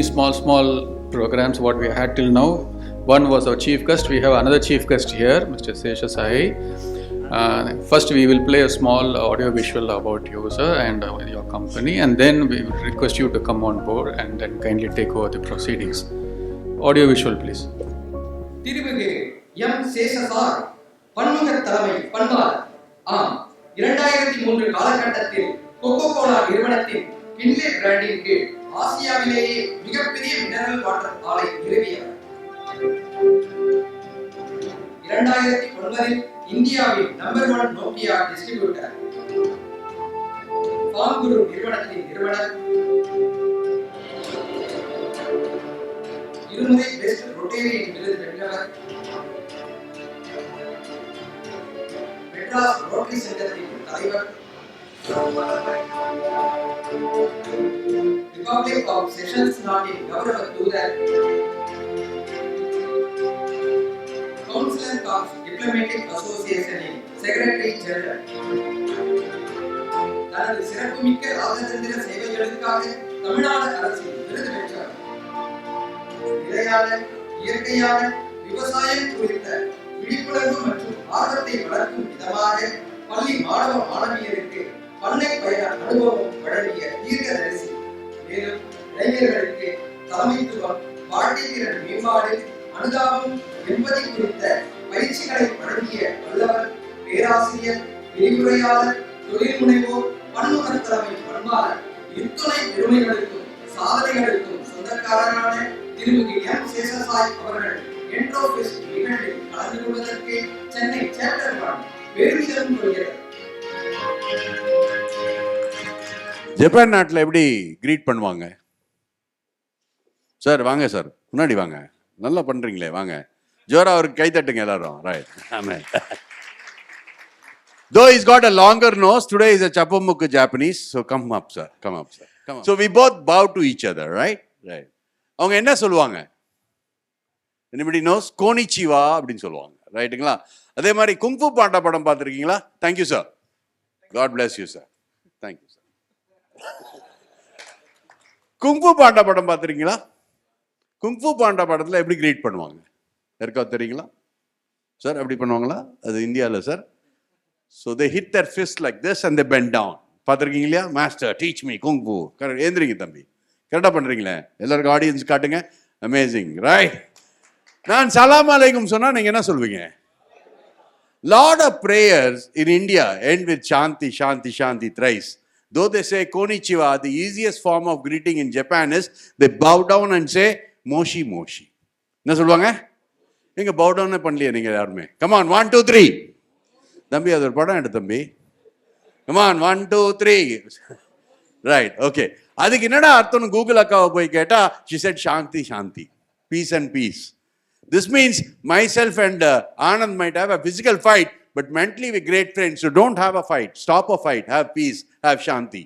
small programs what we had till now. One was our chief guest. We have another chief guest here, Mr. Sesha. First we will play a small audio visual about you, sir, and your company, and then we will request you to come on board and then kindly take over the proceedings. Audio visual, please. திருமிகு M சேஷசார் பன்முக தலைமை பண்பாளர். 2003 காலகட்டத்தில் cocoa Cola நிறுவனத்தின் கின்லே பிராண்டின் கீழ் ஆசியாவிலேயே மிகப்பெரிய mineral water ஆலை நிறுவியவர். 2009 இந்தியாவின் நம்பர் 1 நோக்கியா டிஸ்ட்ரிபியூட்டர். ஃபார்ம் குரு நிறுவனத்தின் நிறுவனர். இருமுறை பெஸ்ட் ரொட்டேரியன் விருது வென்றவர். மெட்ராஸ் ரோட்டரி சங்கத்தின் தலைவர். ரிபப்ளிக் ஆஃப் செஷன்ஸ் நாட்டின் கௌரவ தூதர். கவுன்சிலர் ஆஃப் டிப்ளமேட்டிக் அசோசியேஷனின் செக்ரட்டரி ஜெனரல். தனது சிறப்புமிக்க ராஜதந்திர சேவைகளுக்காக தமிழ்நாடு அரசின் விருது பெற்றவர். நிலையான இயற்கையான விவசாயம் குறித்த விழிப்புணர்வு மற்றும் ஆர்வத்தை வளர்க்கும் விதமாக பள்ளி மாணவ மாணவியருக்கு பண்ணை பயண அனுபவம் வழங்கிய தீர்க்கதரிசி. மேலும் இளைஞர்களுக்கு தலைமைத்துவம், வாழ்க்கை திறன் மேம்பாடு, அனுதாபம், எம்பதி குறித்த பயிற்சிகளை வழங்கிய வல்லவர், பேராசிரியர், விரிவுரையாளர், தொழில் முனைவோர், பன்முக தலைமை பண்பாளர். இத்துணை பெருமைகளுக்கும் சாதனைகளுக்கும் சொந்தக்காரரான திருமிகு எம் சேஷசாய் அவர்கள் என்ட்ரோபிஸ்ட் நிகழ்வில் கலந்து கொள்வதற்கு சென்னை சேப்டர் பெருமிதம் கொள்கிறது. ஜப்பான் நாட்டில் எப்படி கிரீட் பண்ணுவாங்க சார்? வாங்க சார், முன்னாடி வாங்க. நல்லா பண்றீங்களே, வாங்க. ஜோரா அவருக்கு கை தட்டுங்க எல்லாரும். Right. Amen. Though he's got a longer nose, today is a Chapamukku Japanese. So come up, sir. Come up, sir. Come on. So we both bow to each other, right? Right. அவங்க என்ன சொல்லுவாங்க? Anybody knows? Konnichiwa அப்படின்னு சொல்லுவாங்க. ரைட்டுங்களா? அதே மாதிரி kung fu Panda படம் பார்த்துருக்கீங்களா? Thank you sir. God bless you sir. Thank you sir. Kung Fu Panda படம் பார்த்துருக்கீங்களா? குங்ஃபு பாண்டா படத்தில் எப்படி கிரீட் பண்ணுவாங்க? யாருக்கா தெரியுங்களா சார்? எப்படி பண்ணுவாங்களா? அது இந்தியாவில் sir. So they hit their fist like this and they bend down. பார்த்துருக்கீங்க இல்லையா? Master teach me kung fu. Correct. ஏந்திரிங்க தம்பி. கரெக்டாக பண்ணுறீங்களே. எல்லாருக்கும் ஆடியன்ஸ் காட்டுங்க. Amazing, right? நான் சலாம் அலைக்கும் சொன்னால் நீங்கள் என்ன சொல்வீங்க? Lot of prayers in India end with Shanti, Shanti, Shanti thrice. Though they say Konnichiwa, the easiest form of greeting in Japan is they bow down and say Moshi, Moshi. என்ன சொல்லுவாங்க? நீங்க bow down பண்ணலையே நீங்க யாருமே. Come on, 1, 2, 3. தம்பி அது ஒரு படம் எடு தம்பி. Come on, 1, 2, 3. Right, okay. அதுக்கு என்னடா அர்த்தம்னு கூகுள் அக்காவை போய் கேட்டா she said Shanti, Shanti. Peace and peace. This means myself and Anand might have a physical fight, but mentally we're great friends. So don't have a fight. Stop a fight. Have peace. Have Shanti.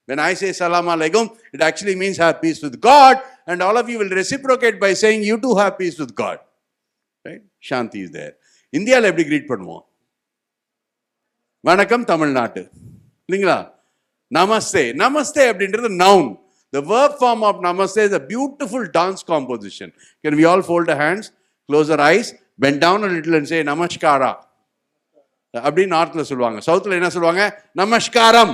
When I say Salam Alaikum, it actually means have peace with God. And all of you will reciprocate by saying you too have peace with God. Right? Shanti is there. India la eppadi greet பண்ணுவோம்? வணக்கம் தமிழ்நாடு. இல்லைங்களா? Namaste. Namaste அப்படின்றது noun. The verb form of Namaste is a beautiful dance composition. Can we all fold our hands, close our eyes, bend down a little and say Namaskara? அப்படி நார்த்ல சொல்லுவாங்க. சவுத்ல என்ன சொல்லுவாங்க? நமஸ்காரம்.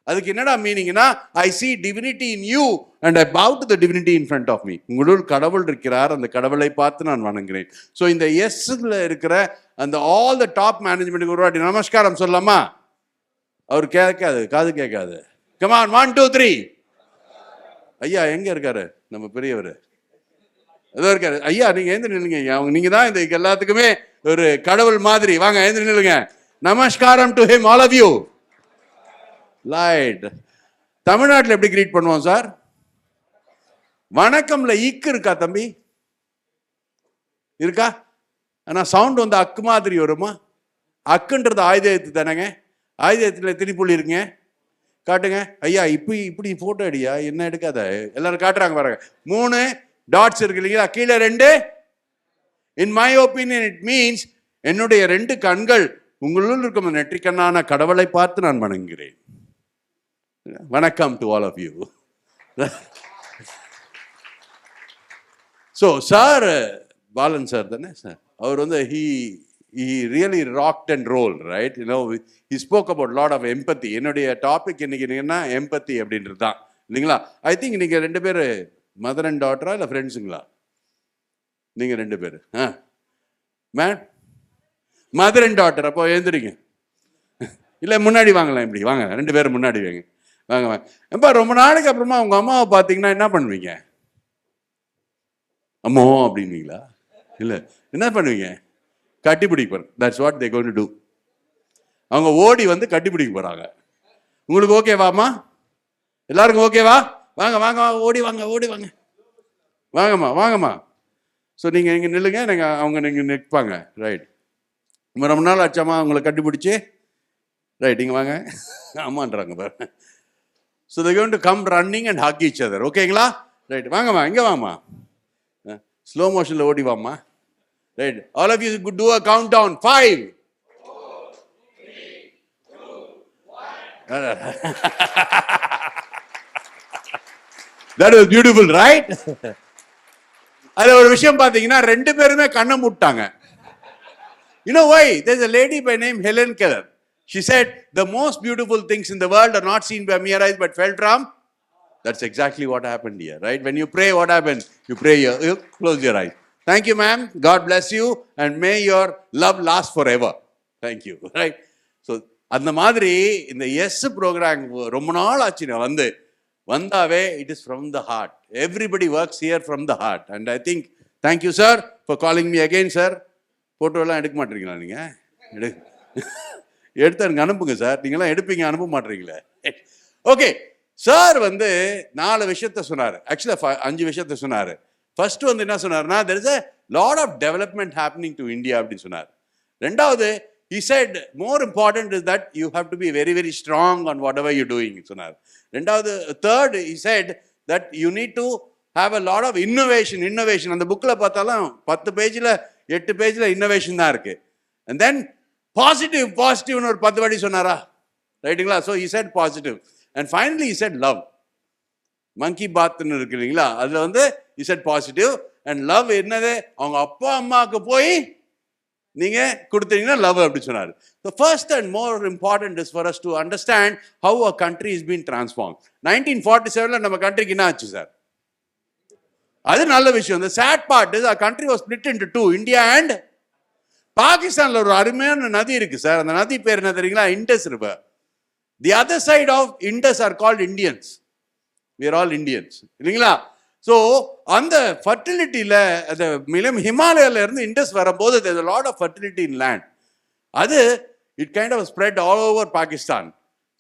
அதுக்கு என்னடா மீனிங்னா I see divinity in you and I bow to the divinity in front of me. உங்களுள் கடவுள் இருக்கிறார், அந்த கடவுளை பார்த்து நான் வணங்குகிறேன். ஸோ இந்த எஸ்ல இருக்கிற அந்த ஆல் த டாப் மேனேஜ்மெண்ட்டுக்கு ஒரு வாட்டி நமஸ்காரம் சொல்லலாமா? அவர் கேட்காது, காது கேட்காது. Come on, 1, 2, 3. ஐயா எங்க இருக்காரு நம்ம பெரியவர்? ஏதோ இருக்காரு. ஐயா நீங்க எழுந்து நில்லுங்க. நீங்க தான் இந்த எல்லாத்துக்குமே ஒரு கடவுள் மாதிரி. வாங்க எழுந்து நில்லுங்க. நமஸ்காரம் to him, all of you. Light. தமிழ்நாட்டில் எப்படி கிரீட் பண்ணுவோம் சார்? வணக்கம்ல இக்கு இருக்கா தம்பி? இருக்கா? ஆனா சவுண்ட் வந்து அக்கு மாதிரி வருமா? அக்குன்றது ஆயுத எழுத்து தானேங்க. ஆயுத எழுத்துல எத்தனை புள்ளி இருக்குங்க? காட்டுங்க. ஐயா இப்படி போட்டோ அடியா, என்ன எடுக்காத. எல்லாரும் காட்டுறாங்க பாருங்க. 3 டாட்ஸ் இருக்கு இல்லைங்களா? கீழே 2. In my opinion it means என்னுடைய 2 கண்கள் உங்களுள் இருக்கும் நெற்றிக்கண்ணான கடவுளை பார்த்து நான் வணங்குகிறேன். வணக்கம் to all of you. So sir Balan sir தானே சார், அவர் வந்து he really rocked and rolled, right? You know, he spoke about lot of empathy. என்னுடைய டாபிக் இன்னைக்கு என்ன எம்பத்தி அப்படின்றது தான் இல்லைங்களா? ஐ திங்க் நீங்கள் 2 பேர் மதர் அண்ட் டாட்டரா இல்லை ஃப்ரெண்ட்ஸுங்களா? நீங்கள் 2 பேர் மேம் மதர் அண்ட் டாட்டர். அப்போ எழுந்துறீங்க இல்லை முன்னாடி வாங்கலாம், இப்படி வாங்க 2 பேரும் முன்னாடி வாங்க வாங்க வாங்க. எப்போ ரொம்ப நாளைக்கு அப்புறமா உங்கள் அம்மாவை பார்த்தீங்கன்னா என்ன பண்ணுவீங்க? அம்மோ அப்படின்வீங்களா? இல்லை என்ன பண்ணுவீங்க? கட்டி பிடிக்க போகிறேன். That's what they going to do. அவங்க ஓடி வந்து கட்டி பிடிக்க போகிறாங்க. உங்களுக்கு ஓகேவாம்மா? எல்லாருக்கும் ஓகேவா? வாங்க வாங்க வாங்க, ஓடி வாங்க ஓடி வாங்க, வாங்கம்மா வாங்கம்மா. ஸோ நீங்கள் இங்கே நில்லுங்க, நீங்கள் அவங்க நீங்கள் நிற்பாங்க. ரைட், ரொம்ப நாள் ஆச்சாம்மா அவங்களை கட்டி பிடிச்சி. ரைட், இங்கே வாங்க ஆமான்றாங்க பாருங்க. So they going to come running and Haq each other. ஓகேங்களா? ரைட், வாங்கம்மா இங்கே வாம்மா, ஸ்லோ மோஷனில் ஓடி வாம்மா. Right. All of you could do a countdown. 5, 4, 3, 2, 1. That was beautiful, right? அது ஒரு விஷயம் பார்த்தீங்கன்னா 2 பேருமே கண்ணை மூட்டாங்க. You know why? There's a lady by name Helen Keller. She said the most beautiful things in the world are not seen by mere eyes but felt from. That's exactly what happened here, right? When you pray, what happens? You pray, you close your eyes. Thank you, ma'am. God bless you and may your love last forever. Thank you. Right? So, அந்த மாதிரி இந்த S program ரொம்ப நாள் ஆச்சு வந்தாவே it is from the heart. Everybody works here from the heart. And I think thank you sir for calling me again sir. ஃபோட்டோலாம் எடுக்க மாட்டீங்களா? நீங்கள் எடுத்து எனக்கு அனுப்புங்க சார். நீங்களாம் எடுப்பீங்க, அனுப்ப மாட்டீங்களே. ஓகே, சார் 4 விஷயத்த சொன்னார். ஆக்சுவலாக 5 விஷயத்த சொன்னார். ஃபர்ஸ்ட் என்ன சொன்னார்னா, there is a lot of development happening to India அப்படின்னு சொன்னார். ரெண்டாவது, he said more important is that you have to be very very strong on whatever you're doing சொன்னார். ரெண்டாவது, third, he said that you need to have a lot of innovation. அந்த புக்கில் பார்த்தாலும் 10 பேஜில் 8 பேஜில் இன்னோவேஷன் தான் இருக்கு. அண்ட் தென் பாசிட்டிவ்னு ஒரு 10 வாட்டி சொன்னாரா? ரைட்டுங்களா? So he said positive. And finally he said love. மங்கி பாத்னு இருக்கு இல்லைங்களா, அதில் he said positive and love என்னது? அவங்க அப்பா அம்மாவுக்கு போய் நீங்கள் கொடுத்தீங்கன்னா லவ் அப்படி சொன்னார். The first and more important is for us to understand how a country is being transformed. 1947 நம்ம கண்ட்ரிக்கு என்ன ஆச்சு சார்? அது நல்ல விஷயம். The sad part is our country was split into 2, India and பாகிஸ்தானில் ஒரு அருமையான நதி இருக்கு சார். அந்த நதி பேர் என்ன தெரியுங்களா? Indus River. The other side of Indus are called Indians. We are all Indians இல்லைங்களா? ஸோ அந்த ஃபர்டிலிட்டியில் அந்த ஹிமாலயால இருந்து இண்டஸ் வரும்போது there's a lot of fertility in land. அது it kind of spread all over Pakistan.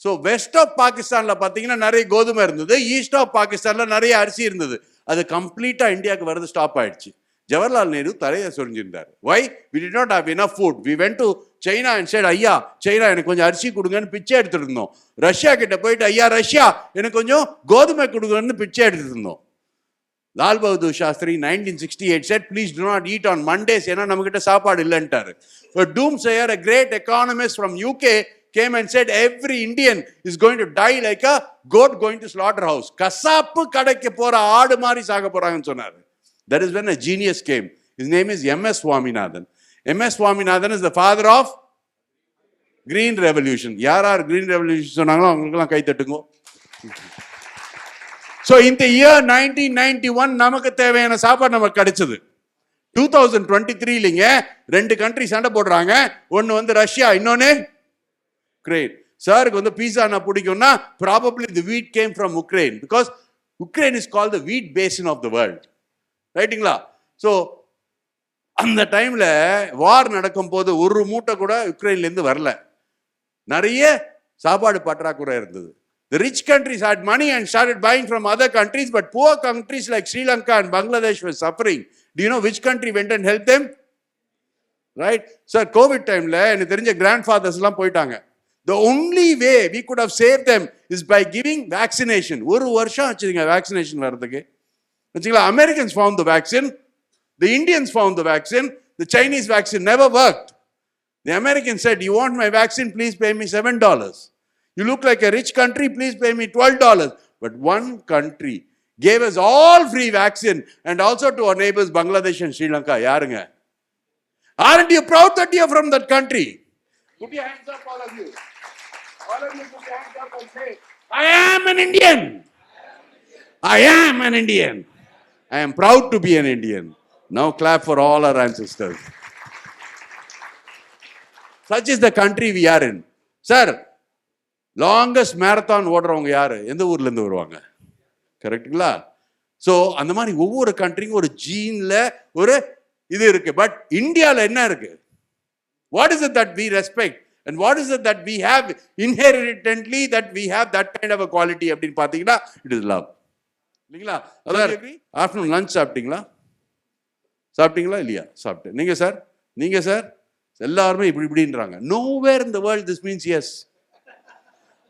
So west of பாகிஸ்தானில் பார்த்தீங்கன்னா நிறைய கோதுமை இருந்தது, ஈஸ்ட் ஆஃப் பாகிஸ்தானில் நிறைய அரிசி இருந்தது. அது கம்ப்ளீட்டாக இந்தியாவுக்கு வரது ஸ்டாப் ஆயிடுச்சு. ஜவஹர்லால் நேரு தலையை சொரிஞ்சிருந்தார். Why? We did not have enough food. We went to China and said, ஐயா சைனா எனக்கு கொஞ்சம் அரிசி கொடுங்கன்னு பிச்சை எடுத்துட்டு இருந்தோம். ரஷ்யா கிட்ட போயிட்டு, ஐயா ரஷ்யா எனக்கு கொஞ்சம் கோதுமை கொடுங்கன்னு பிச்சை எடுத்துட்டு இருந்தோம். Lal Bahadur Shastri 1968 said, please do not eat on Mondays. ஏன்னா நம்ம கிட்ட சாப்பாடு இல்லைன்ட்டாரு. Doomsayer, a great economist from UK, came and said every Indian is going to die like a goat going to slaughterhouse. கசாப்பு கடைக்கு போற ஆடு மாதிரி சாக போறாங்கன்னு சொன்னாரு. That is when a genius came. His name is M.S. Swaminathan. M.S. Swaminathan is the father of Green Revolution. யார் Green Revolution சொன்னாங்களோ அவங்களுக்கெல்லாம் கை தட்டுங்க. ஸோ இந்த இயர் 1991 நமக்கு தேவையான சாப்பாடு நமக்கு கிடைச்சது. 2023 2 கண்ட்ரி சண்டை போடுறாங்க. ஒன்று ரஷ்யா, இன்னொன்று உக்ரைன். சாருக்கு பீஸா பிடிக்கும்னா probably the wheat came from Ukraine, because Ukraine is called the wheat basin of the world. ரைட்டுங்களா? ஸோ அந்த டைம்ல வார் நடக்கும் போது ஒரு மூட்டை கூட உக்ரைன்லேருந்து வரல. நிறைய சாப்பாடு பற்றாக்குறை இருந்தது. The rich countries had money and started buying from other countries, but poor countries like Sri Lanka and Bangladesh were suffering. Do you know which country went and helped them? Right? Sir, COVID time la எனக்கு தெரிஞ்ச grandfathers எல்லாம் போயிட்டாங்க. The only way we could have saved them is by giving vaccination. ஒரு வருஷம் ஆச்சுங்க vaccination வரதுக்கு. வச்சுங்களா? Americans found the vaccine, the Indians found the vaccine, the Chinese vaccine never worked. The Americans said, you want my vaccine, please pay me $7. You look like a rich country, please pay me $12. But one country gave us all free vaccine and also to our neighbors Bangladesh and Sri Lanka. Yarunga. Aren't you proud that you are from that country? Put your hands up, all of you. All of you put your hands up and say, I am an Indian. I am an Indian. I am proud to be an Indian. Now clap for all our ancestors. Such is the country we are in. Sir, longest marathon ஓடுறவங்க யாரு? எந்த ஊர்ல இருந்து வருவாங்க? கரெக்ட்டுங்களா? So அந்த மாதிரி ஒவ்வொரு கண்ட்ரிக்கும் ஒரு ஜீன்ல ஒரு இது இருக்கு. பட் இந்தியாவில் என்ன இருக்கு? What is it that we respect and what is it that we have inherently that we have that kind of a quality அப்படின்னு பார்த்தீங்கன்னா இட் இஸ் லவ். இல்லைங்களா? அதாவது ஆஃப்டர்நூன் லஞ்ச் சாப்பிட்டீங்களா? சாப்பிட்டீங்களா இல்லையா? சாப்பிட்டேன். நீங்க சார் எல்லாருமே இப்படின்றாங்க. Nowhere in the world this means yes.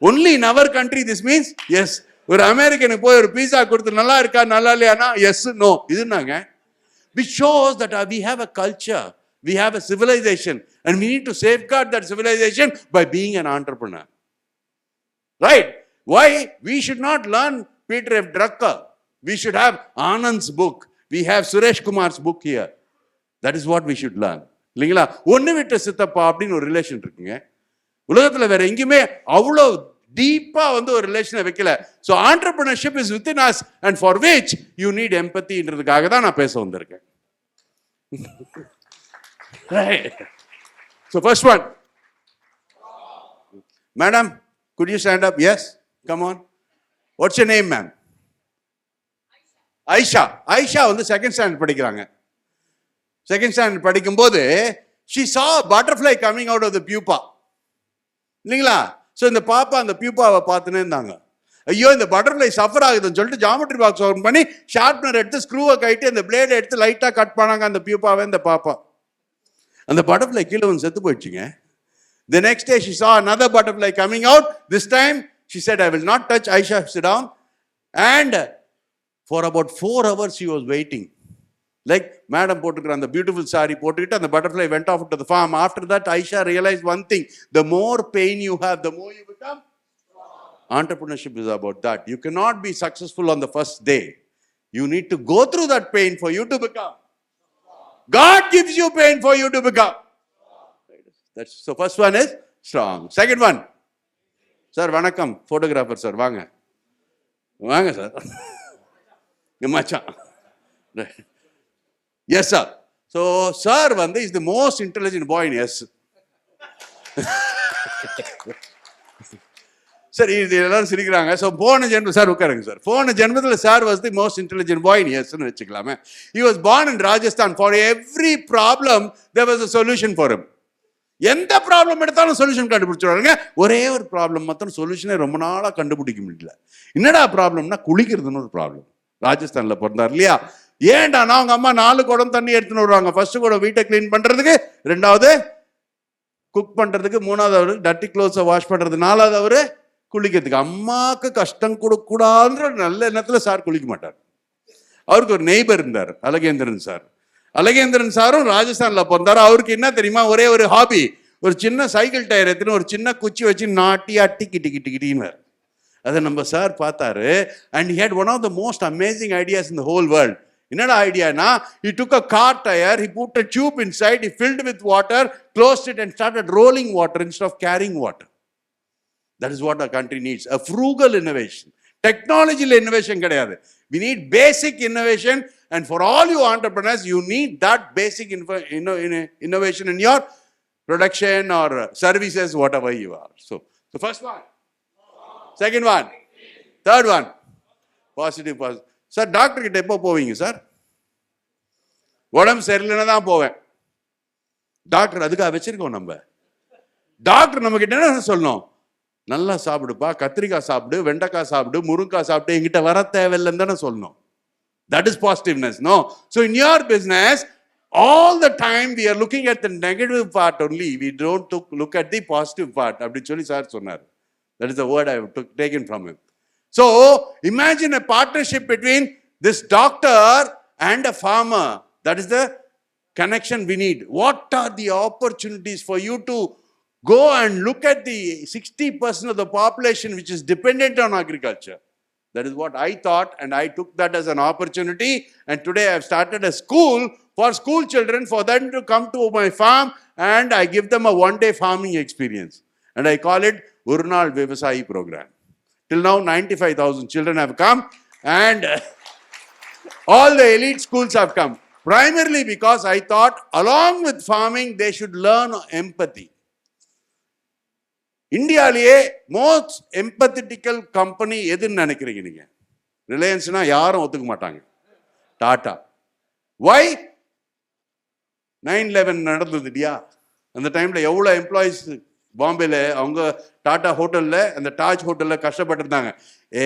Only in our country this means yes. ஒரு அமெரிக்கனுக்கு போய் ஒரு பீஸா கொடுத்து நல்லா இருக்கா நல்லா இல்லையானா எஸ் நோ இதுனாங்க. which shows that we have a culture, we have a civilization, and we need to safeguard that civilization by being an entrepreneur. Right? Why? We should not learn Peter F. Drucker. We should have Anand's book. We have Suresh Kumar's book here. That is what we should learn. இல்லைங்களா? ஒன்று விட்ட சித்தப்பா அப்படின்னு ஒரு relation இருக்குங்க. உலகத்தில் வேற எங்கேயுமே அவ்வளோ டீப்பா ஒரு ரிலேஷனை வைக்கல. So entrepreneurship is within us and for which you need எம்பத்தின்றதுக்காக தான் நான் பேச வந்திருக்கேன். So first one, madam could you stand up? Yes, come on. What's your name, ma'am? Aisha. Aisha second standard படிக்கிறாங்க. செகண்ட் ஸ்டாண்டர்ட் படிக்கும்போது she saw a butterfly coming out of the pupa. இல்லைங்களா? So இந்த பாப்பா அந்த பியூப்பாவை பார்த்துன்னே இருந்தாங்க. ஐயோ இந்த butterfly suffer ஆகுதுன்னு சொல்லிட்டு ஜாமெட்ரி பாக்ஸ் ஓப்பன் பண்ணி ஷார்ப்னர் எடுத்து ஸ்க்ரூவை கட்டி அந்த பிளேடை எடுத்து லைட்டாக கட் பண்ணாங்க அந்த பியூப்பாவை. இந்த பாப்பா அந்த பட்டர்ஃப்ளை கீழே செத்து போயிடுச்சுங்க. The next day she saw another butterfly coming out. This time she said, I will not touch. Aisha, sit down. And for about 4 hours she was waiting. Like madam போட்டுக்கிற அந்த பியூட்டிஃபுல் சாரி போட்டுக்கிட்டு அந்த butterfly went off to the farm. After that Aisha realized one thing, the more pain you have, the more you become strong. Entrepreneurship is about that. You cannot be successful on the first day. You need to go through that pain for you to become strong. God gives you pain for you to become strong. That's so first one is strong. Second one, sir vanakkam, photographer sir vaanga sir macha. Yes, sir. So, sir is the most intelligent boy in S. Sir, எல்லாரும் சிரிக்கிறாங்க. So போன ஜென்மம் sir உட்காருங்க sir. போன ஜென்மத்தில் sir was the most intelligent boy in எஸ்ன்னு வச்சுக்கலாமே. He was born in Rajasthan. For every problem there was a solution for him. எந்த ப்ராப்ளம் எடுத்தாலும் சொல்யூஷன் கண்டுபிடிச்சிடுவாங்க. ஒரே ஒரு ப்ராப்ளம் மாத்திரம் சொல்யூஷனே ரொம்ப நாளாக கண்டுபிடிக்க முடியல. என்னடா ப்ராப்ளம்னா குளிக்கிறதுன்னு ஒரு ப்ராப்ளம். ராஜஸ்தானில் பிறந்தார் இல்லையா? ஏன்டா அவங்க அம்மா 4 குடம் தண்ணி எடுத்துன்னு வருவாங்க. ஃபர்ஸ்ட் குடம் வீட்டை கிளீன் பண்றதுக்கு, 2வது குக் பண்றதுக்கு, 3வது அவரு டர்ட்டி க்ளோத்ஸை வாஷ் பண்றது, 4வது அவரு குளிக்கிறதுக்கு. அம்மாவுக்கு கஷ்டம் கொடுக்கூடாதுன்ற நல்ல எண்ணத்துல சார் குளிக்க மாட்டார். அவருக்கு ஒரு நெய்பர் இருந்தார், அழகேந்திரன் சார். அழகேந்திரன் சாரும் ராஜஸ்தான்ல பிறந்தார். அவருக்கு என்ன தெரியுமா, ஒரே ஒரு ஹாபி, ஒரு சின்ன சைக்கிள் டயர் எடுத்துன்னு ஒரு சின்ன குச்சி வச்சு நாட்டி அட்டி கிட்டி கிட்டி கிட்டின்னு. அதை நம்ம சார் பார்த்தாரு. And he had one of the most amazing ideas in the whole world. என்னடா ஐடியானா, he took a car tire, he put a tube inside, he filled with water, closed it and started rolling water instead of carrying water. That is what our country needs, a frugal innovation. Technological innovation கிடையாது. We need basic innovation, and for all you entrepreneurs you need that basic innovation in your production or services, whatever you are. So the first one, second one, third one, positive. Sir doctor கிட்ட எப்போ போவீங்க sir? உடம்பு சரியில்லைன்னா தான் போவேன். Doctor அதுக்காக வச்சிருக்கோம் நம்ம. டாக்டர் நம்ம கிட்ட என்ன சொல்லணும்? நல்லா சாப்பிடுப்பா, கத்திரிக்காய் சாப்பிடு, வெண்டைக்காய் சாப்பிடு, முருங்காய் சாப்பிடு, என்கிட்ட வர தேவையில்லைன்னு தானே சொல்லணும். That is positiveness. No. So in your business all the time we are looking at the negative part only. We don't look at the positive part. அப்படின்னு சொல்லி சார் சொன்னார். That is the word I have taken from him. So imagine a partnership between this doctor and a farmer. That is the connection we need. What are the opportunities for you to go and look at the 60% of the population which is dependent on agriculture? That is what I thought, and I took that as an opportunity. And today I have started a school for school children, for them to come to my farm, and I give them a one-day farming experience. And I call it Urunal Vivasayi program. Till now, 95,000 children have come, and all the elite schools have come. Primarily because I thought, along with farming, they should learn empathy. இந்தியாவிலேயே most எம்பத்தட்டிக்கல் company எதுன்னு நினைக்கிறீங்க நீங்க? ரிலையன்ஸ்னா யாரும் ஒத்துக்க மாட்டாங்க. டாடா. வை? 9/11 நடந்தது இல்லையா? அந்த டைம்ல எவ்வளோ எம்ப்ளாயிஸ் பாம்பேல அவங்க டாடா ஹோட்டல்ல, அந்த தாஜ் ஹோட்டல்ல கஷ்டப்பட்டிருந்தாங்க.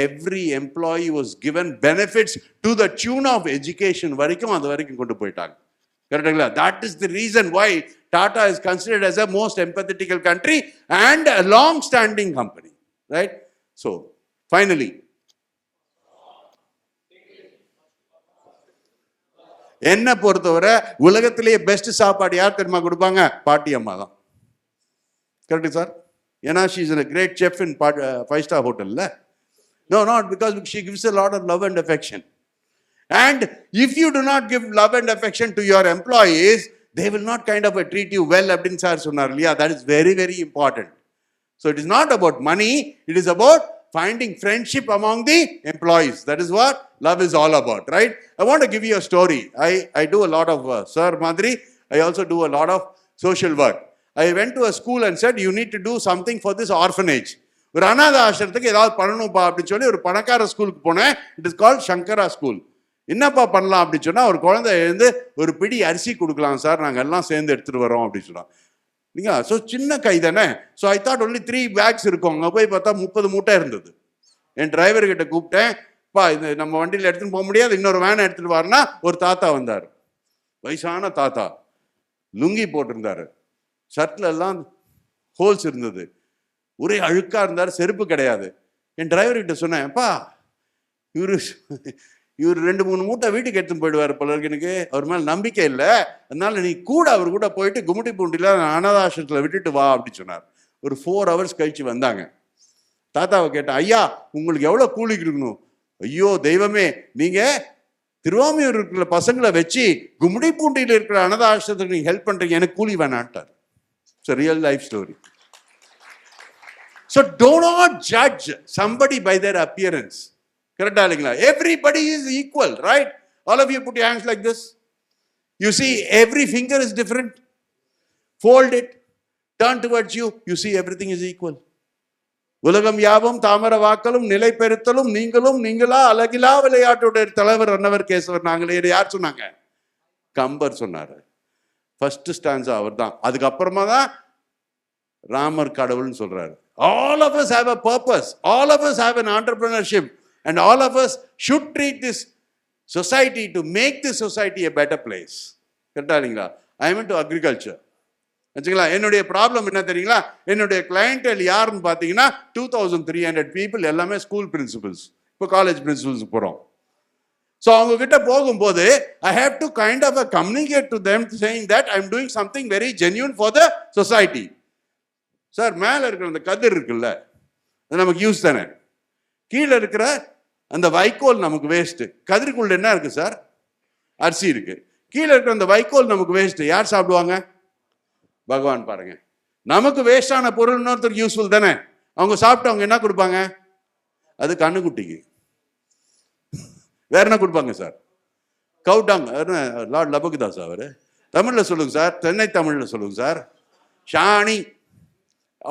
Every employee was given benefits to the tune of education வரைக்கும், அது வரைக்கும் கொண்டு போயிட்டாங்க. கரெக்டுங்களா? That is the reason why Tata is considered as a most empathetical country and a long-standing company, right? So, finally, என்ன பொறுத்தவரை உலகத்திலேயே பெஸ்ட் சாப்பாடு யார் தெரியுமா கொடுப்பாங்க? பாட்டி அம்மா தான். Correct sir? ஏன்னா she is a great chef in 5-star hotel. No, not because she gives a lot of love and affection. And if you do not give love and affection to your employees, they will not kind of treat you well. Abdin sir sonar liya. That is very, very important. So it is not about money. It is about finding friendship among the employees. That is what love is all about, right? I want to give you a story. I do a lot of Sir Madri. I also do a lot of social work. I went to a school and said, you need to do something for this orphanage. ஒரு அநாத ஆசிரமத்துக்கு ஏதாவது பண்ணணும்ப்பா அப்படின்னு சொல்லி ஒரு பணக்கார ஸ்கூலுக்கு போனேன். It is called Sankara school. என்னப்பா பண்ணலாம் அப்படின்னு சொன்னால், ஒரு குழந்தை எழுந்து ஒரு பிடி அரிசி கொடுக்கலாம் சார், நாங்கள் எல்லாம் சேர்ந்து எடுத்துகிட்டு வரோம் அப்படின்னு சொன்னோம். இல்லைங்களா? ஸோ சின்ன கை தானே. So I thought only 3 packs இருக்கும். அங்கே போய் பார்த்தா 30 மூட்டை இருந்தது. என் டிரைவர்கிட்ட கூப்பிட்டேன், பா இது நம்ம வண்டியில் எடுத்துகிட்டு போக முடியாது, இன்னொரு வேனை எடுத்துகிட்டு வரனா. ஒரு தாத்தா வந்தார், வயசான தாத்தா, லுங்கி போட்டிருந்தார், ஷர்ட்ல எல்லாம் ஹோல்ஸ் இருந்தது, ஒரே அழுக்காக இருந்தார், செருப்பு கிடையாது. என் டிரைவர்கிட்ட சொன்னேன், பா இவர் 2-3 மூட்டை வீட்டுக்கு எடுத்துன்னு போயிடுவார் போல இருக்கு, எனக்கு அவர் மேலே நம்பிக்கை இல்லை, அதனால நீ கூட அவர் கூட போயிட்டு கும்மிட்டி பூண்டியில் அனாதாசிரமத்தில் விட்டுட்டு வா அப்படின்னு சொன்னார். ஒரு 4 hours கழிச்சு வந்தாங்க. தாத்தாவை கேட்டேன், ஐயா உங்களுக்கு எவ்வளோ கூலி இருக்கணும்? ஐயோ தெய்வமே, நீங்கள் திருவாமியூர் இருக்கிற பசங்களை வச்சு கும்மிடி பூண்டியில் இருக்கிற அனாதாசிரமத்துக்கு நீங்கள் ஹெல்ப் பண்ணுறீங்க, எனக்கு கூலி வேணான்ட்டார். It's real life story. So do not judge somebody by their appearance. Correct, darling? Everybody is equal, right? All of you put your hands like this. You see, every finger is different. Fold it, turn towards you. You see, everything is equal. உலகம் யாவும் தாமர வாக்களும் நிலை பெருத்தலும் நீங்களும் நீங்களா அழகிலா விளையாட்டுடைய தலைவர் அன்னவர் கேசவர் நாங்களே. யார் சொன்னாங்க? கம்பர் சொன்னார். ஃபர்ஸ்ட் ஸ்டான்ஸா அவர் தான். அதுக்கப்புறமா தான் ராமர் கடவுள்னு சொல்றாரு. All of us have a purpose. All of us have an entrepreneurship. And all of us should treat this society to make this society a better place. கரெக்டாங்களா? I went to agriculture. வச்சுங்களா? என்னுடைய problem என்ன தெரியுங்களா? என்னுடைய கிளையண்டல் யாருன்னு பார்த்தீங்கன்னா 2300 people, எல்லாமே school principles. இப்போ college principles போகிறோம். So அவங்க கிட்ட போகும்போது I have to kind of communicate to them saying that I'm doing something very genuine for the society. Sir மேலே இருக்கிற அந்த கதிர் இருக்குல்ல, அது நமக்கு யூஸ் தானே. கீழே இருக்கிற அந்த வைக்கோல் நமக்கு வேஸ்ட்டு. கதிர்க்குள்ள என்ன இருக்கு சார்? அரிசி இருக்கு. கீழே இருக்கிற அந்த வைக்கோல் நமக்கு வேஸ்ட்டு. யார் சாப்பிடுவாங்க? பகவான் பாருங்க. நமக்கு வேஸ்டான பொருள் இன்னொருத்தருக்கு யூஸ்ஃபுல் தானே. அவங்க சாப்பிட்டு அவங்க என்ன கொடுப்பாங்க? அது கண்ணுக்குட்டிக்கு. வேற என்ன கொடுப்பாங்க சார்? கவுட்டாங்க. லார்ட் லபகுதாஸ் அவர் தமிழில் சொல்லுங்க சார், சென்னை தமிழில் சொல்லுங்க sir. Shani.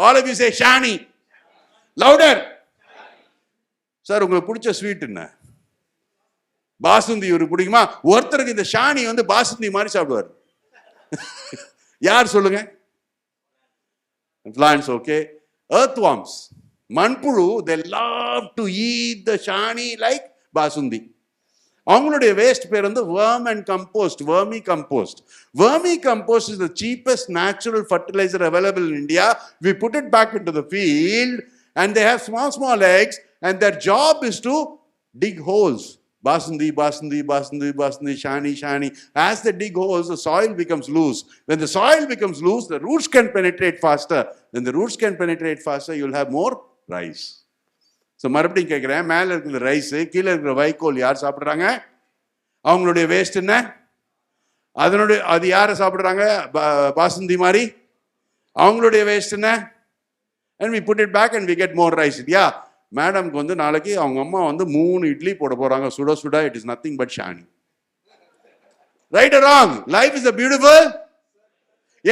All of you say Shani. Louder. Sir உங்களுக்கு பிடிச்ச ஸ்வீட் என்ன? பாசுந்தி. இவருக்கு பிடிக்குமா? ஒருத்தருக்கு இந்த ஷானி வந்து பாசுந்தி மாதிரி சாப்பிடுவார். யார் சொல்லுங்க? Plants, okay. Earthworms, மண்புழு, they love to eat the shani like basundi. அவங்களுடைய வேஸ்ட் பேர் வந்து worm and compost, vermi compost. Vermi compost is the cheapest natural fertilizer available in India. We put it back into the field and they have small eggs and their job is to dig holes. Basundi, basundi, basundi, basundi, shani, shani. As they dig holes, the soil becomes loose. When the soil becomes loose, the roots can penetrate faster. When the roots can penetrate faster, you'll have more rice. So மறுபடியும் கேட்குறேன், மேலே இருக்கிற rice கீழே இருக்கிற வைக்கோல் யார் சாப்பிட்றாங்க? அவங்களுடைய வேஸ்ட் என்ன? அது யாரை சாப்பிட்றாங்க? பாசந்தி மாதிரி அவங்களுடைய வேஸ்ட் என்ன? and we put it back and we get more rice. இல்லையா? மேடம்க்கு வந்து நாளைக்கு அவங்க அம்மா வந்து 3 இட்லி போட போறாங்க, சுட சுட. இட் இஸ் நத்திங் பட் ஷானி. Right or wrong? Life is a beautiful.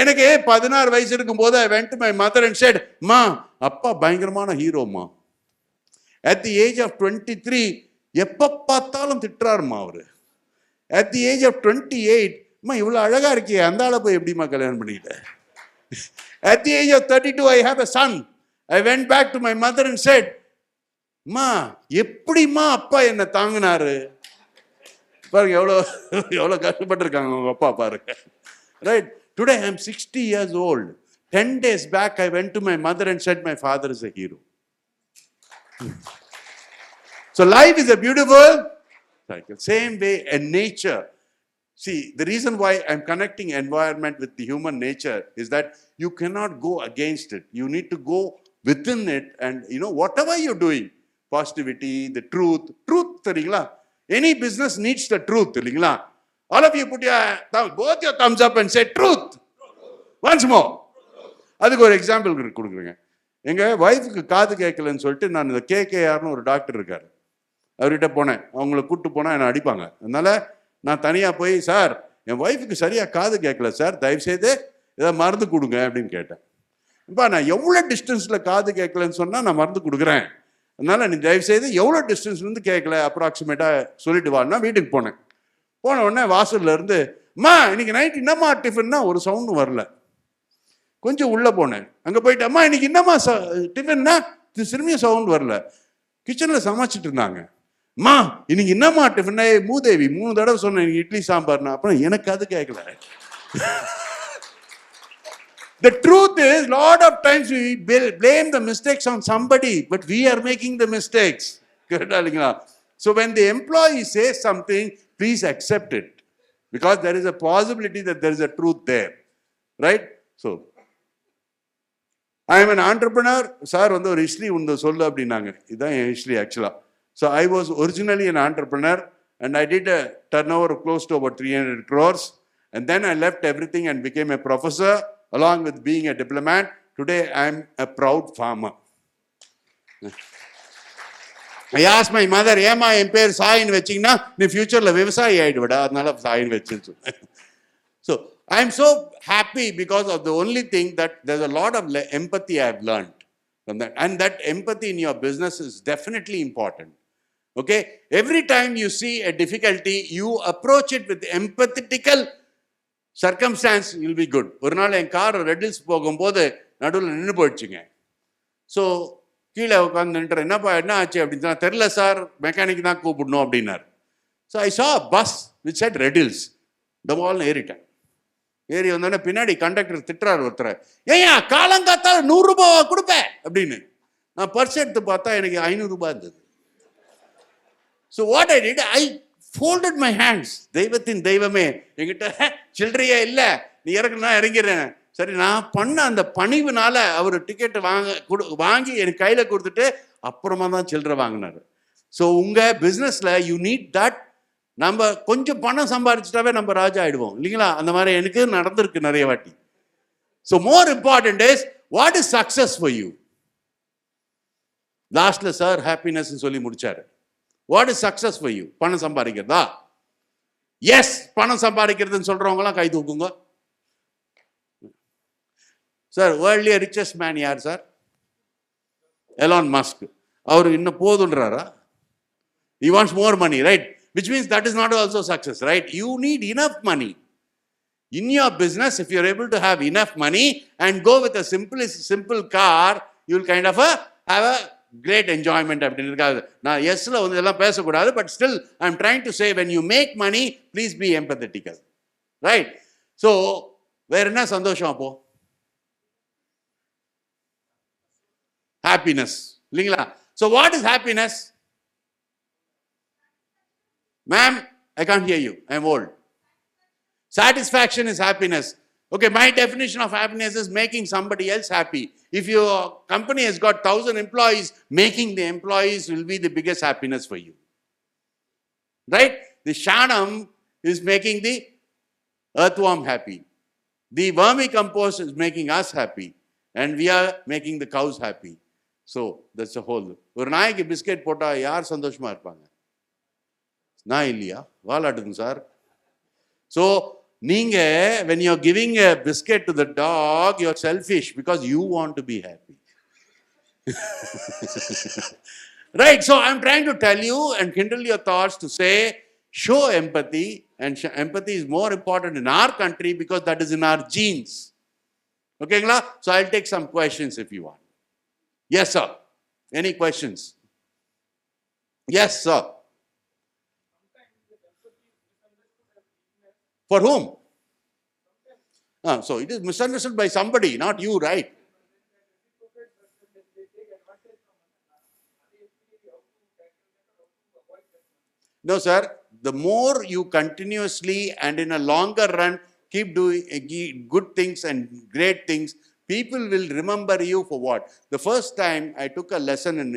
எனக்கு 16 வயசு இருக்கும் போது I went to my mother and said, மா அப்பா பயங்கரமான ஹீரோமா. at the age of 23 எப்ப பார்த்தாலும் திட்டுறாருமா அவரு. at the age of 28 அம்மா இவ்வளவு அழகா இருக்கியே, அந்த ஆளை போய் எப்படிமா கல்யாணம் பண்ணிக்கிட்ட? at the age of 32 I have a son. I went back to my mother and said, மா எப்படிமா அப்பா என்ன தாங்கினாரு பாருங்க, எவ்வளவு கஷ்டப்பட்டிருக்காங்க உங்க அப்பா பாருங்க. Right? Today I am 60 years old. 10 days back I went to my mother and said my father is a hero. So life is a beautiful cycle. Same way in nature. See, the reason why I'm connecting environment with the human nature is that you cannot go against it. You need to go within it, and whatever you're doing, positivity, the truth, தெரியுங்களா? Any business needs the truth, இல்லைங்களா? All of you put both your thumbs up and say truth. Once more. அதுக்கு ஒரு example கொடுக்குறேங்க. எங்க வைஃபுக்கு காது கேட்கலன்னு சொல்லிட்டு நான் இந்த கேகேஆர்னு ஒரு டாக்டர் இருக்காரு, அவர்கிட்ட போனேன். அவங்கள கூப்பிட்டு போனால் என்னை அடிப்பாங்க. அதனால நான் தனியாக போய், சார் என் ஒய்ஃபுக்கு சரியாக காது கேட்கல சார், தயவுசெய்து ஏதாவது மருந்து கொடுங்க அப்படின்னு கேட்டேன். இப்போ நான் எவ்வளோ டிஸ்டன்ஸில் காது கேட்கலன்னு சொன்னால் நான் மருந்து கொடுக்குறேன், அதனால நீ தயவுசெய்து எவ்வளோ டிஸ்டன்ஸ்லேருந்து கேட்கல அப்ராக்சிமேட்டாக சொல்லிட்டு வான்னா வீட்டுக்கு போனேன். போன உடனே வாசல்ல இருந்து, அம்மா இன்னைக்கு நைட் என்னம்மா டிஃபன்னா ஒரு சவுண்டும் வரல. கொஞ்சம் உள்ளே போனேன், அங்கே போயிட்டு, அம்மா இன்னைக்கு என்னம்மா டிஃபன்னா திரும்பியும் சவுண்ட் வரல. கிச்சனில் சமைச்சிட்டு இருந்தாங்க. மா இன்னைக்கு என்னம்மா டிஃபன்? மூதேவி 3 தடவை சொன்னேன் இட்லி சாம்பார்னா. அப்புறம் எனக்கு அது கேட்கல. The truth is, lot of times we blame the mistakes on somebody, but we are making the mistakes. So when the employee says something, please accept it, because there is a possibility that there is a truth there, right? So I am an entrepreneur. Sir வந்து ஒரு history உண்டு சொல்லு அப்படின்னாங்க. இதுதான் என் history ஆக்சுவலா. So I was originally an entrepreneur, and I did a turnover close to about 300 crores. And then I left everything and became a professor, along with being a diplomat. Today I am a proud farmer. I asked my mother, ஏமா என் பேர் சாயின்னு வச்சிங்கன்னா நீ ஃபியூச்சர்ல விவசாயி ஆயிடுவிடா, அதனால சாயின்னு வச்சு. So I am so happy because of the only thing that there's a lot of empathy I have learned from that. And that empathy in your business is definitely important. Okay? Every time you see a difficulty, you approach it with empathetical circumstance, you'll be good. ஒரு நாள் என் car ரெட்டில்ஸ் போகும்போது நடுவில் நின்று போயிடுச்சுங்க. So கீழே உட்காந்து நின்று, என்னப்பா என்ன ஆச்சு அப்படின்னு சொன்னா, தெரில சார் மெக்கானிக் தான் கூப்பிடணும் அப்படின்னாரு. ஸோ ஐ சா பஸ் விச் செட் ரெட்டில்ஸ். டபால்னு ஏறிட்டேன். ஏறி வந்தோடனே பின்னாடி கண்டக்டர் திட்டுறாரு ஒருத்தர், ஏயா காலங்காத்தால் 100 ரூபாவா கொடுப்பேன் அப்படின்னு. நான் பர்ஸ் எடுத்து பார்த்தா எனக்கு 500 ரூபாய் இருந்தது. So what I did, I folded my hands. தெய்வத்தின் தெய்வமே, என்கிட்ட சில்லறையே இல்லை, நீ இறக்குனா இறங்கிறேன். சரி, நான் பண்ண அந்த பணிவுனால அவர் டிக்கெட் வாங்கி எனக்கு கையில் கொடுத்துட்டு அப்புறமா தான் சில்லறை வாங்கினாரு. ஸோ உங்கள் பிஸ்னஸில் யூ நீட் தட். நம்ம கொஞ்சம் பணம் சம்பாதிச்சிட்டாவே நம்ம ராஜா ஆயிடுவோம், இல்லைங்களா? அந்த மாதிரி எனக்கு நடந்திருக்கு நிறைய வாட்டி. So more important is, what is success for you? லாஸ்ட்ல சார் ஹாப்பினஸ் சொல்லி முடிச்சாரு. What is success for you? பணம் சம்பாதிக்கிறதா? எஸ், பணம் சம்பாதிக்கிறதுன்னு சொல்றவங்களாம் கை தூக்குங்க. சார் வேர்ல்ட்லியே ரிச்சஸ்ட் மேன் யார் சார்? Elon Musk. அவர் இன்னும் போதுன்றாரா? he wants more money, right? Which means that is not also success, right? You need enough money in your business. If you're able to have enough money and go with a simple car, you'll kind of have a great enjoyment. அப்படின்னு இருக்காது. நான் எஸ்ல வந்து எல்லாம் பேசக்கூடாது, but still I'm trying to say, when you make money, please be empathetical, right? So வேற என்ன சந்தோஷம் அப்போ? happiness, இல்லைங்களா? So what is happiness? Ma'am, I can't hear you. I'm old. Satisfaction is happiness. Okay, my definition of happiness is making somebody else happy. If your company has got 1,000 employees, making the employees will be the biggest happiness for you. Right? The Shanam is making the earthworm happy. The vermicompost is making us happy. And we are making the cows happy. So, that's the whole. ஒரு நாய்க்கு biscuit போட்டால் யார் சந்தோஷமா இருப்பாங்க? நான் இல்லையா? வாலாட்டுங்க sir. So, when you're giving a biscuit to the dog, you're selfish because you want to be happy. Right? So, I'm trying to tell you and kindle your thoughts to say, show empathy, and empathy is more important in our country because that is in our genes. Okay, so I'll take some questions if you want. Yes, sir. Any questions? Yes, sir. For whom? So it is misunderstood by somebody, not you, right? No, sir. The more you continuously and in a longer run keep doing good things and great things, people will remember you for what? The first time I took a lesson in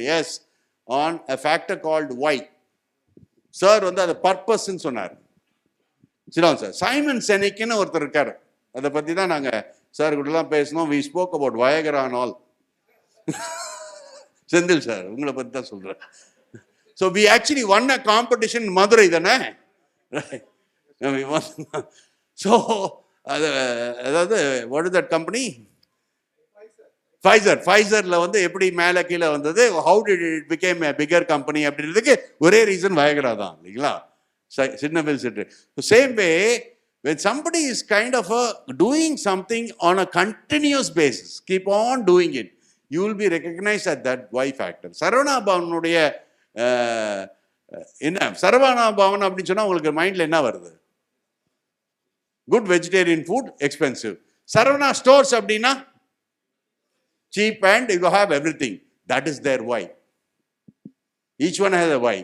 on a factor called why. Sir, the purpose in sonar. Siddhan sir. Simon Senekinu ஒருத்தர் இருக்காரு. அதை பற்றி தான் நாங்கள் sir கூடலாம் பேசினோம். We spoke about Viagra and all. Senthil sir உங்களை பற்றி தான் சொல்கிறேன். So we actually won a competition in Madurai தானே. So அதாவது what is that company? Pfizer வந்து எப்படி மேலே கீழே வந்தது, how did it became a bigger company அப்படின்றதுக்கு ஒரே ரீசன் வயகரா தான் இல்லைங்களா? சின்னவில் சிட்டு. Same way, when somebody is kind of doing something on a continuous basis, keep on doing it, you will be recognized at that why factor. Saravana பவனுடைய என்ன சரவணா பவன் அப்படின்னு சொன்னா உங்களுக்கு மைண்ட்ல என்ன வருது? Good vegetarian food, expensive. Saravana stores அப்படின்னா cheap and you have everything. That is their why. Each one has a why.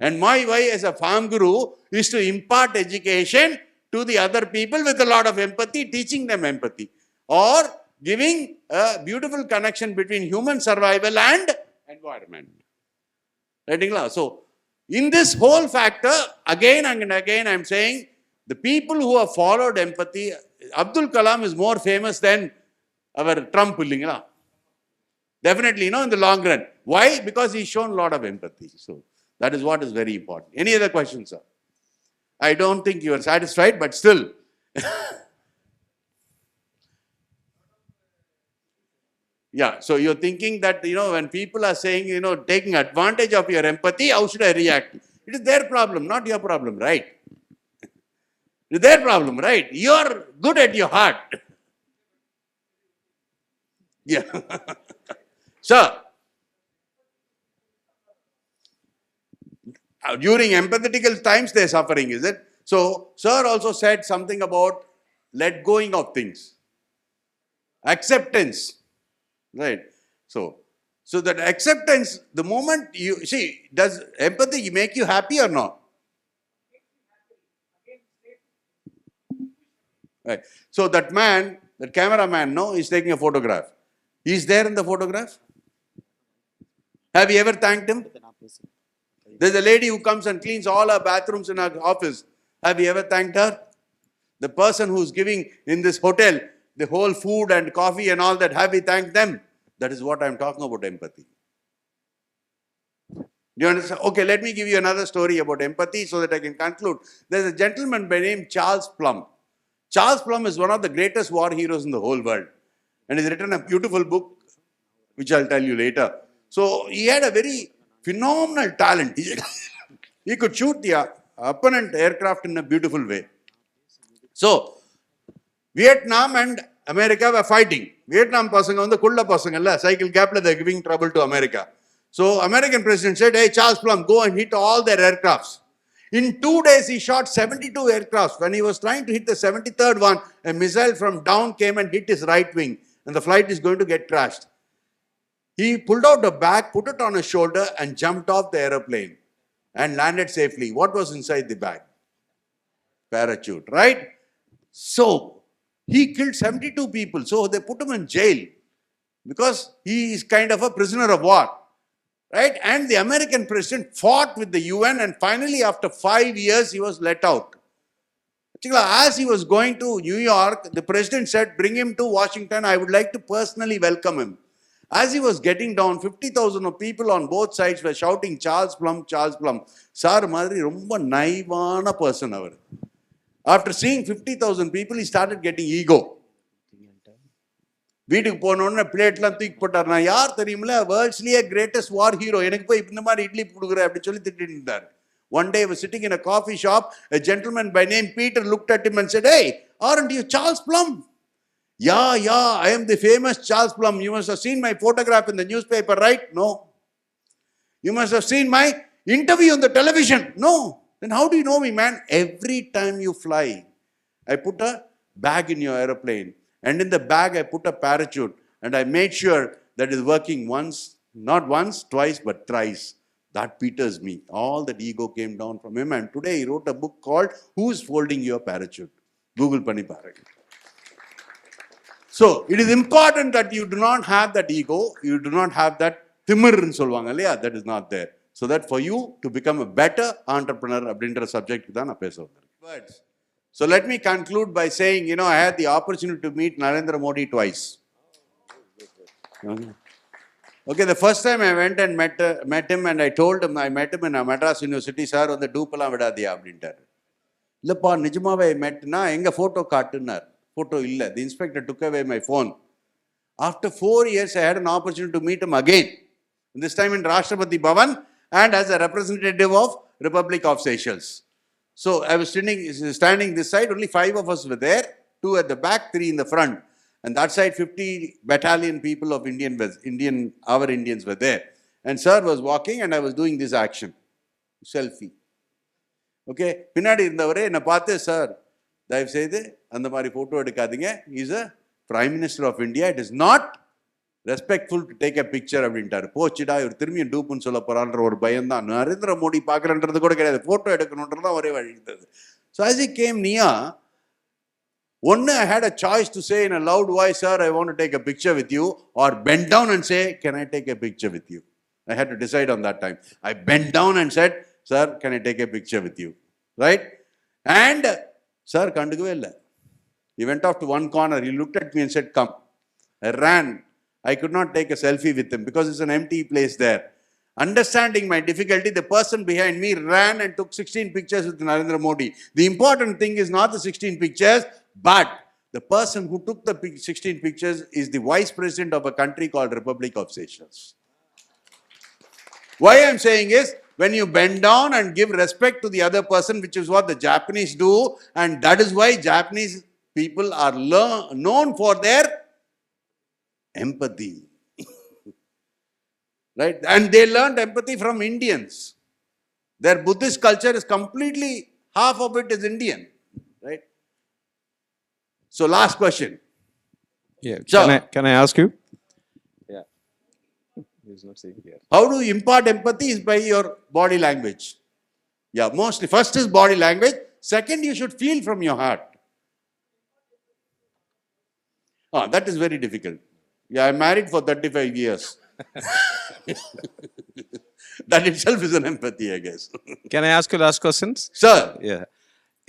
And my why as a farm guru is to impart education to the other people with a lot of empathy, teaching them empathy, or giving a beautiful connection between human survival and environment. Right? So, in this whole factor, again and again I am saying, the people who have followed empathy, Abdul Kalam is more famous than our Trump. Definitely, in the long run. Why? Because he's shown a lot of empathy. So, that is what is very important. Any other questions, sir? I don't think you are satisfied, but still. Yeah, so you're thinking that, when people are saying, taking advantage of your empathy, how should I react? It is their problem, not your problem, right? It is their problem, right? You're good at your heart. Yeah. Sir, during empathetical times they're suffering, is it? So, sir also said something about let going of things. Acceptance. Right. So that acceptance, the moment you see, does empathy make you happy or not? Right. So that man, that cameraman, is taking a photograph. He's there in the photograph. Have you ever thanked him? There's a lady who comes and cleans all our bathrooms in our office. Have you ever thanked her? The person who's giving in this hotel the whole food and coffee and all that, have we thanked them? That is what I'm talking about, empathy. Do you understand? Okay, let me give you another story about empathy so that I can conclude. There's a gentleman by name Charles Plum. Charles Plum is one of the greatest war heroes in the whole world. And he's written a beautiful book, which I'll tell you later. So, he had a very phenomenal talent. He could shoot the opponent aircraft in a beautiful way. So, Vietnam and America were fighting. Vietnam pasanga vandu kulla pasanga illa cycle gap la they're giving trouble to America. So, American president said, hey, Charles Plum, go and hit all their aircrafts. In 2 days, he shot 72 aircrafts. When he was trying to hit the 73rd one, a missile from down came and hit his right wing. And the flight is going to get crashed. He pulled out a bag, put it on his shoulder and jumped off the aeroplane and landed safely. What was inside the bag? Parachute, right? So, He killed 72 people. So they put him in jail because he is kind of a prisoner of war. Right? And the American president fought with the UN, and finally, after 5 years, he was let out. As he was going to New York, the president said, bring him to Washington. I would like to personally welcome him. As he was getting down, 50,000 of people on both sides were shouting, Charles Plum, Charles Plum. Sir, madri romba naivana person avaru. After seeing 50,000 people, he started getting ego. வீட்டுக்கு போனோன்னு பிளேட்லாம் தூக்கி போட்டார். நான் யார் தெரியுமில்ல, வேர்ல்ட்ஸ்லேயே greatest வார் hero, எனக்கு போய் இந்த மாதிரி இட்லி கொடுக்குற அப்படின்னு சொல்லி திட்டிட்டு இருந்தார். One day I was sitting in a coffee shop. A gentleman by name Peter looked at him and said, hey, aren't you Charles Plum? Yeah, I am the famous Charles Plum. You must have seen my photograph in the newspaper, right? No. You must have seen my interview on the television. No. Then how do you know me, man? Every time you fly, I put a bag in your aeroplane. And in the bag, I put a parachute. And I made sure that it's working once, not once, twice, but thrice. That Peters me. All that ego came down from him. And today he wrote a book called Who's Folding Your Parachute? Google Pani Parag. So, it is important that you do not have that ego. You do not have that timur in solvanga. That is not there. So that for you to become a better entrepreneur, abdintra subject is na pesa. Words. So let me conclude by saying, I had the opportunity to meet Narendra Modi twice. Okay, the first time I went and met him, and I told him, I met him in Madras University, sir, on the dupala vidadiya abdintar. Illappa nijamave metna enga photo kaattunar. Photo illa. The inspector took away my phone. After 4 years, I had an opportunity to meet him again. This time in Rashtrapati Bhavan and as a representative of Republic of Seychelles. So I was standing this side, only 5 of us were there, 2 at the back, 3 in the front. And that side, 50 battalion people of our Indians were there. And sir was walking and I was doing this action. Selfie. Okay. Pinadi irundavare enna paathu, sir, dayavu seidhu andha mari photo edukadinga. He is a Prime Minister of India. It is not respectful to take a picture அப்படின்ட்டாரு. போச்சுடா, இவர் திரும்பியும் டூப்புன்னு சொல்ல போறான்ற ஒரு பயம் தான். நரேந்திர மோடி பார்க்குறன்றது கூட கிடையாது, போட்டோ எடுக்கணுன்றது தான் ஒரே வழி இருந்தது. So as he came near, I had a choice to say in a loud voice, sir, I want to take a picture with you, or bend down and say, can I take a picture with you? I had to decide on that time. I bent down and said, sir, can I take a picture with you? Right? And sir kandukave illa. He went off to one corner. He looked at me and said, come. I ran. I could not take a selfie with him because it's an empty place there. Understanding my difficulty, the person behind me ran and took 16 pictures with Narendra Modi. The important thing is not the 16 pictures, but the person who took the 16 pictures is the vice president of a country called Republic of Seychelles. Why I'm saying is, when you bend down and give respect to the other person, which is what the Japanese do, and that is why Japanese people are known for their empathy. Right? And they learned empathy from Indians. Their Buddhist culture is completely, half of it is Indian. Right? So last question. Yeah. So, can I ask you? Yeah. He's not saying here. How do you impart empathy? Is by your body language. Yeah, mostly. First is body language. Second, you should feel from your heart. That is very difficult. Yeah, I'm married for 35 years. That itself is an empathy, I guess. Can I ask you last questions? Sir. Yeah.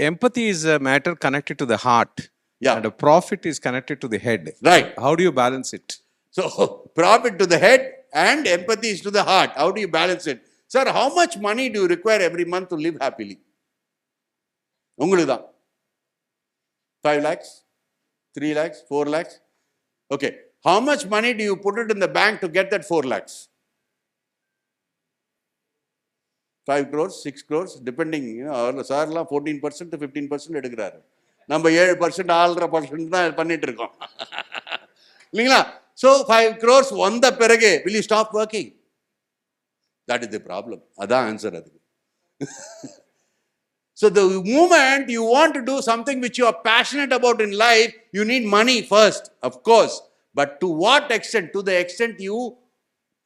Empathy is a matter connected to the heart. Yeah. And a profit is connected to the head. Right. How do you balance it? So, profit to the head and empathy is to the heart. How do you balance it? Sir, how much money do you require every month to live happily? உங்களுக்கு தான் 5 lakhs, 3 lakhs, 4 lakhs. Okay. How much money do you put it in the bank to get that 4 lakhs? 5 crores, 6 crores, depending. Sir, 14% to 15% எடுக்கிறாரு. நம்ம 7% 1.5% தான் பண்ணிட்டு இருக்கோம். இல்லைங்களா? So 5 crores வந்த பிறகு will you stop working? That is the problem. அதான் answer அதுக்கு. So the moment you want to do something which you are passionate about in life, you need money first, of course. But to what extent? To the extent you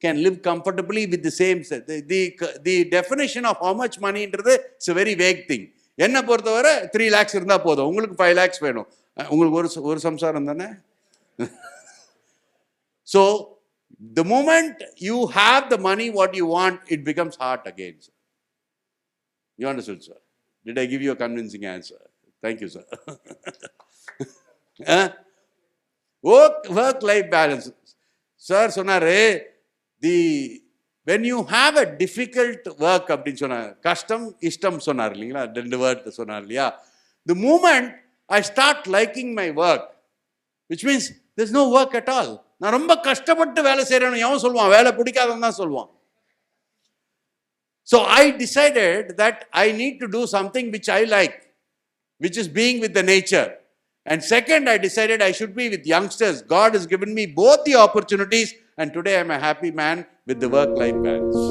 can live comfortably with the same. The definition of how much money is a very vague thing. என்ன பொறுத்தவரை 3 lakhs இருந்தா போதும், உங்களுக்கு 5 lakhs வேணும். உங்களுக்கு ஒரு சம்சாரம் தானே? So, the moment you have the money what you want, it becomes hard again, sir. You understood, sir? Did I give you a convincing answer? Thank you, sir. Work-life balance. Sir, சொன்னாரு, when you have a difficult work அப்படின்னு சொன்னார், கஷ்டம் இஷ்டம் சொன்னார் இல்லைங்களா, 2 word சொன்னார் இல்லையா. The moment I start liking my work, which means there's no work at all. நான் ரொம்ப கஷ்டப்பட்டு வேலை செய்கிறேன்னு எவன் சொல்லுவான்? வேலை பிடிக்காதவன் தான் சொல்லுவான். So I decided that I need to do something which I like, which is being with the nature. And second, I decided I should be with youngsters. God has given me both the opportunities, and today I'm a happy man with the work-life balance.